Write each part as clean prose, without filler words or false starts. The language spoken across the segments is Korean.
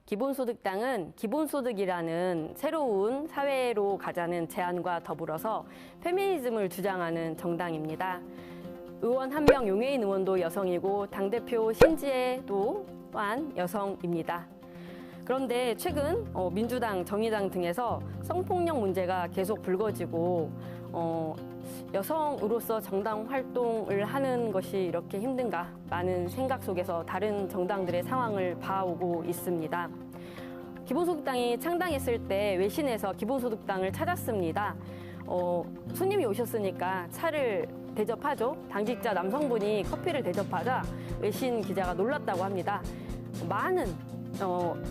기본소득당은 기본소득이라는 새로운 사회로 가자는 제안과 더불어서 페미니즘을 주장하는 정당입니다. 의원 한 명 용해인 의원도 여성이고 당대표 신지혜도 또한 여성입니다. 그런데 최근 민주당, 정의당 등에서 성폭력 문제가 계속 불거지고 여성으로서 정당 활동을 하는 것이 이렇게 힘든가 많은 생각 속에서 다른 정당들의 상황을 봐오고 있습니다. 기본소득당이 창당했을 때 외신에서 기본소득당을 찾았습니다. 손님이 오셨으니까 차를 대접하죠. 당직자 남성분이 커피를 대접하자 외신 기자가 놀랐다고 합니다. 많은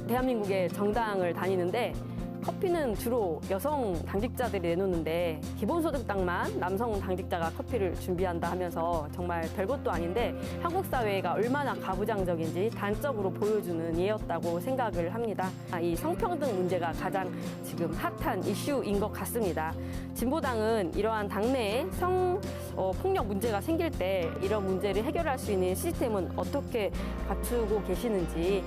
대한민국의 정당을 다니는데 커피는 주로 여성 당직자들이 내놓는데 기본소득당만 남성 당직자가 커피를 준비한다 하면서 정말 별것도 아닌데 한국 사회가 얼마나 가부장적인지 단적으로 보여주는 예였다고 생각을 합니다. 이 성평등 문제가 가장 지금 핫한 이슈인 것 같습니다. 진보당은 이러한 당내에 폭력 문제가 생길 때 이런 문제를 해결할 수 있는 시스템은 어떻게 갖추고 계시는지,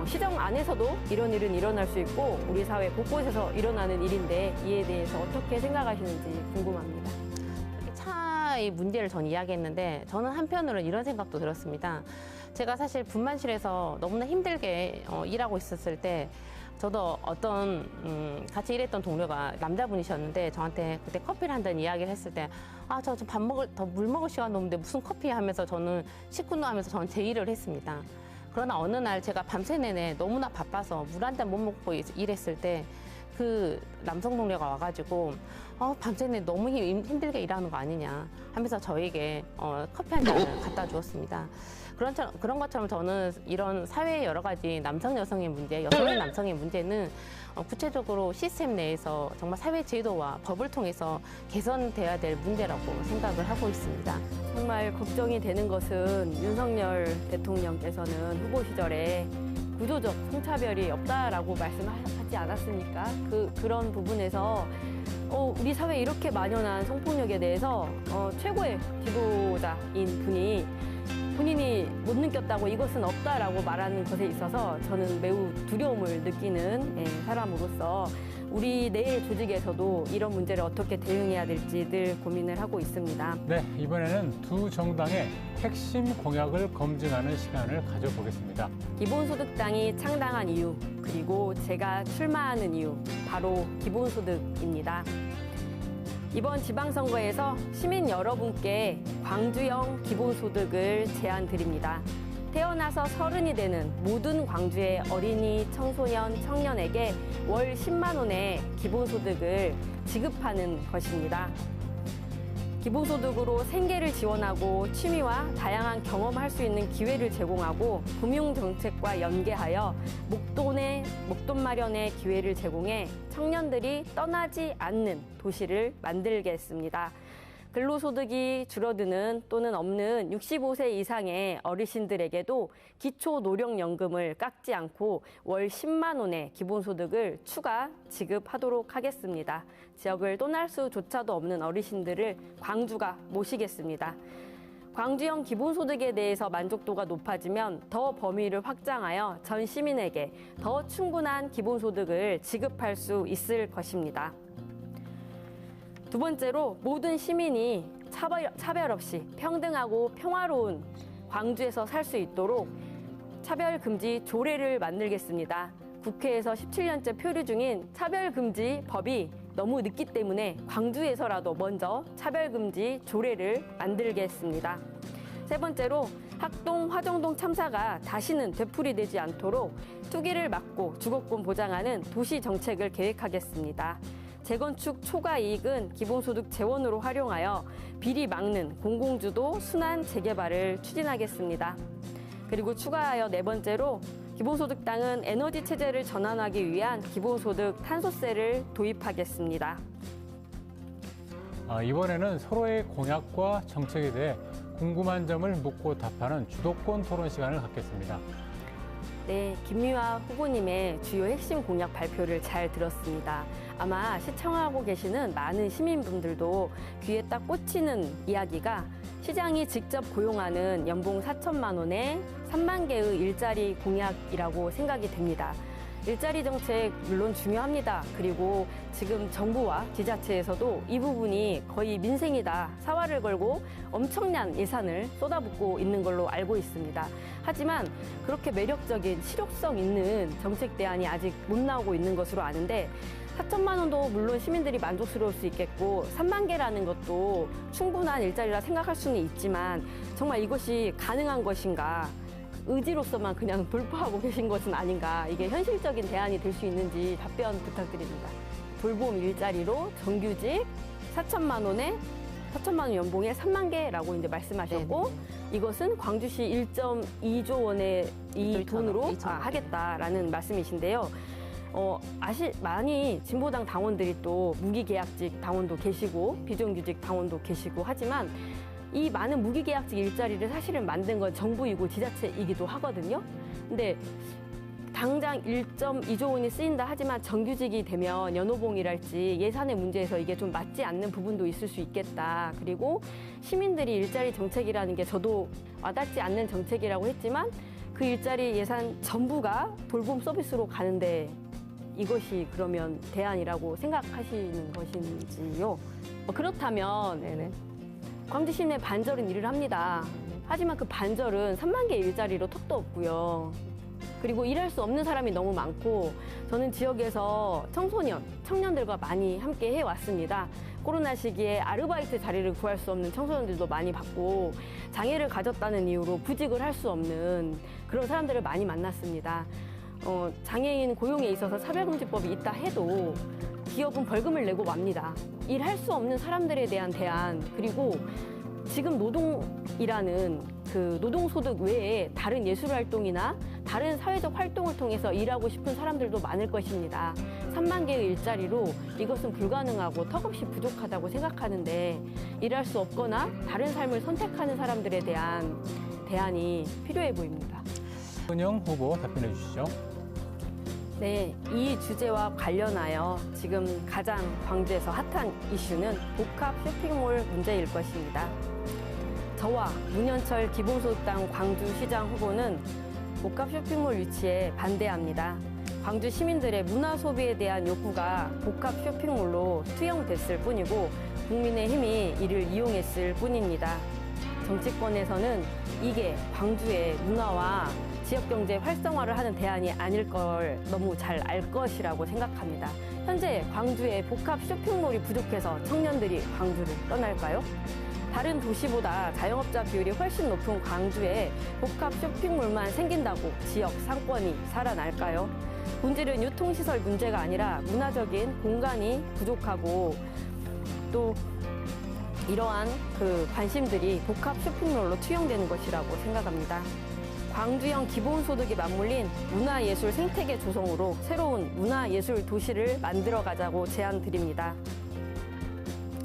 시정 안에서도 이런 일은 일어날 수 있고 우리 사회 곳곳에서 일어나는 일인데 이에 대해서 어떻게 생각하시는지 궁금합니다. 차의 문제를 전 이야기했는데 저는 한편으로는 이런 생각도 들었습니다. 제가 사실 분만실에서 너무나 힘들게 일하고 있었을 때 저도 어떤 같이 일했던 동료가 남자분이셨는데 저한테 그때 커피를 한다는 이야기를 했을 때 저 물 먹을 시간도 없는데 무슨 커피 하면서 저는 식군노 하면서 저는 제 일을 했습니다. 그러나 어느 날 제가 밤새 내내 너무나 바빠서 물 한 잔 못 먹고 일했을 때 그 남성 동료가 와가지고 밤새 내내 너무 힘들게 일하는 거 아니냐 하면서 저에게 커피 한 잔을 갖다 주었습니다. 그런 것처럼 저는 이런 사회의 여러 가지 남성 여성의 문제, 여성의 남성의 문제는 구체적으로 시스템 내에서 정말 사회 제도와 법을 통해서 개선돼야 될 문제라고 생각을 하고 있습니다. 정말 걱정이 되는 것은 윤석열 대통령께서는 후보 시절에 구조적 성차별이 없다라고 말씀하지 않았습니까? 그런 부분에서 우리 사회에 이렇게 만연한 성폭력에 대해서 최고의 지도자인 분이 본인이 못 느꼈다고 이것은 없다라고 말하는 것에 있어서 저는 매우 두려움을 느끼는 사람으로서 우리 내 조직에서도 이런 문제를 어떻게 대응해야 될지 늘 고민을 하고 있습니다. 네, 이번에는 두 정당의 핵심 공약을 검증하는 시간을 가져보겠습니다. 기본소득당이 창당한 이유, 그리고 제가 출마하는 이유, 바로 기본소득입니다. 이번 지방선거에서 시민 여러분께 광주형 기본소득을 제안드립니다. 태어나서 30이 되는 모든 광주의 어린이, 청소년, 청년에게 월 10만 원의 기본소득을 지급하는 것입니다. 기본소득으로 생계를 지원하고 취미와 다양한 경험할 수 있는 기회를 제공하고 금융정책과 연계하여 목돈 마련의 기회를 제공해 청년들이 떠나지 않는 도시를 만들겠습니다. 근로소득이 줄어드는 또는 없는 65세 이상의 어르신들에게도 기초노령연금을 깎지 않고 월 10만 원의 기본소득을 추가 지급하도록 하겠습니다. 지역을 떠날 수조차도 없는 어르신들을 광주가 모시겠습니다. 광주형 기본소득에 대해서 만족도가 높아지면 더 범위를 확장하여 전 시민에게 더 충분한 기본소득을 지급할 수 있을 것입니다. 두 번째로 모든 시민이 차별 없이 평등하고 평화로운 광주에서 살 수 있도록 차별금지 조례를 만들겠습니다. 국회에서 17년째 표류 중인 차별금지 법이 너무 늦기 때문에 광주에서라도 먼저 차별금지 조례를 만들겠습니다. 세 번째로 학동, 화정동 참사가 다시는 되풀이되지 않도록 투기를 막고 주거권 보장하는 도시 정책을 계획하겠습니다. 재건축 초과 이익은 기본소득 재원으로 활용하여 비리 막는 공공주도 순환 재개발을 추진하겠습니다. 그리고 추가하여 네 번째로 기본소득당은 에너지 체제를 전환하기 위한 기본소득 탄소세를 도입하겠습니다. 이번에는 서로의 공약과 정책에 대해 궁금한 점을 묻고 답하는 주도권 토론 시간을 갖겠습니다. 네, 김미화 후보님의 주요 핵심 공약 발표를 잘 들었습니다. 아마 시청하고 계시는 많은 시민분들도 귀에 딱 꽂히는 이야기가 시장이 직접 고용하는 연봉 4천만 원에 3만 개의 일자리 공약이라고 생각이 됩니다. 일자리 정책 물론 중요합니다. 그리고 지금 정부와 지자체에서도 이 부분이 거의 민생이다, 사활을 걸고 엄청난 예산을 쏟아붓고 있는 걸로 알고 있습니다. 하지만 그렇게 매력적인 실효성 있는 정책 대안이 아직 못 나오고 있는 것으로 아는데 4천만 원도 물론 시민들이 만족스러울 수 있겠고 3만 개라는 것도 충분한 일자리라 생각할 수는 있지만 정말 이것이 가능한 것인가? 의지로서만 그냥 돌파하고 계신 것은 아닌가, 이게 현실적인 대안이 될 수 있는지 답변 부탁드립니다. 돌봄 일자리로 정규직 4천만 원에 4천만 원 연봉에 3만 개라고 이제 말씀하셨고 네네. 이것은 광주시 1.2조 원의 이 돈으로 하겠다라는 말씀이신데요. 많이 진보당 당원들이 또 무기계약직 당원도 계시고 비정규직 당원도 계시고 하지만 이 많은 무기계약직 일자리를 사실은 만든 건 정부이고 지자체이기도 하거든요. 근데 당장 1.2조 원이 쓰인다 하지만 정규직이 되면 연호봉이랄지 예산의 문제에서 이게 좀 맞지 않는 부분도 있을 수 있겠다. 그리고 시민들이 일자리 정책이라는 게 저도 와닿지 않는 정책이라고 했지만 그 일자리 예산 전부가 돌봄 서비스로 가는데 이것이 그러면 대안이라고 생각하시는 것인지요? 그렇다면 네네. 광주 시내 반절은 일을 합니다. 하지만 그 반절은 3만 개 일자리로 턱도 없고요. 그리고 일할 수 없는 사람이 너무 많고 저는 지역에서 청년들과 많이 함께 해왔습니다. 코로나 시기에 아르바이트 자리를 구할 수 없는 청소년들도 많이 봤고 장애를 가졌다는 이유로 구직을 할 수 없는 그런 사람들을 많이 만났습니다. 장애인 고용에 있어서 차별금지법이 있다 해도 기업은 벌금을 내고 맙니다. 일할 수 없는 사람들에 대한 대안, 그리고 지금 노동이라는 그 노동소득 외에 다른 예술활동이나 다른 사회적 활동을 통해서 일하고 싶은 사람들도 많을 것입니다. 3만 개의 일자리로 이것은 불가능하고 턱없이 부족하다고 생각하는데 일할 수 없거나 다른 삶을 선택하는 사람들에 대한 대안이 필요해 보입니다. 은영 후보 답변해 주시죠. 네, 이 주제와 관련하여 지금 가장 광주에서 핫한 이슈는 복합 쇼핑몰 문제일 것입니다. 저와 문현철 기본소득당 광주시장 후보는 복합 쇼핑몰 유치에 반대합니다. 광주 시민들의 문화 소비에 대한 욕구가 복합 쇼핑몰로 투영됐을 뿐이고 국민의힘이 이를 이용했을 뿐입니다. 정치권에서는 이게 광주의 문화와 지역경제 활성화를 하는 대안이 아닐 걸 너무 잘 알 것이라고 생각합니다. 현재 광주에 복합 쇼핑몰이 부족해서 청년들이 광주를 떠날까요? 다른 도시보다 자영업자 비율이 훨씬 높은 광주에 복합 쇼핑몰만 생긴다고 지역 상권이 살아날까요? 본질은 유통시설 문제가 아니라 문화적인 공간이 부족하고 또 이러한 그 관심들이 복합 쇼핑몰로 투영되는 것이라고 생각합니다. 광주형 기본소득이 맞물린 문화예술 생태계 조성으로 새로운 문화예술 도시를 만들어가자고 제안드립니다.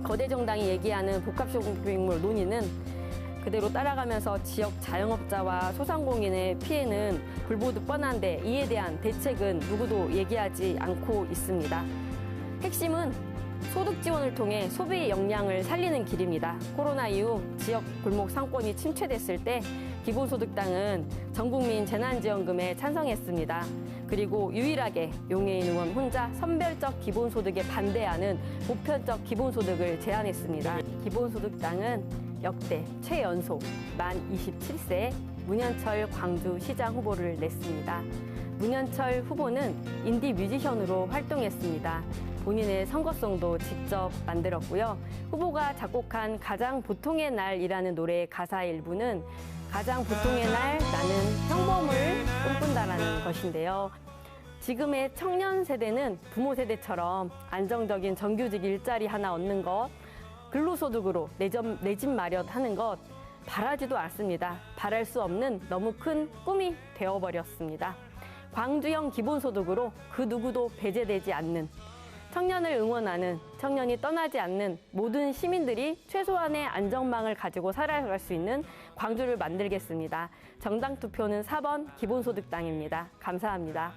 거대 정당이 얘기하는 복합 쇼핑몰 논의는 그대로 따라가면서 지역 자영업자와 소상공인의 피해는 불보듯 뻔한데 이에 대한 대책은 누구도 얘기하지 않고 있습니다. 핵심은 소득 지원을 통해 소비 역량을 살리는 길입니다. 코로나 이후 지역 골목 상권이 침체됐을 때 기본소득당은 전국민 재난지원금에 찬성했습니다. 그리고 유일하게 용해인 의원 혼자 선별적 기본소득에 반대하는 보편적 기본소득을 제안했습니다. 기본소득당은 역대 최연소 만 27세 문현철 광주시장 후보를 냈습니다. 문현철 후보는 인디 뮤지션으로 활동했습니다. 본인의 선거송도 직접 만들었고요. 후보가 작곡한 가장 보통의 날이라는 노래의 가사 일부는 가장 보통의 날 나는 평범을 꿈꾼다라는 것인데요. 지금의 청년 세대는 부모 세대처럼 안정적인 정규직 일자리 하나 얻는 것, 근로소득으로 내 집 마련하는 것 바라지도 않습니다. 바랄 수 없는 너무 큰 꿈이 되어버렸습니다. 광주형 기본소득으로 그 누구도 배제되지 않는, 청년을 응원하는, 청년이 떠나지 않는 모든 시민들이 최소한의 안전망을 가지고 살아갈 수 있는 광주를 만들겠습니다. 정당 투표는 4번 기본소득당입니다. 감사합니다.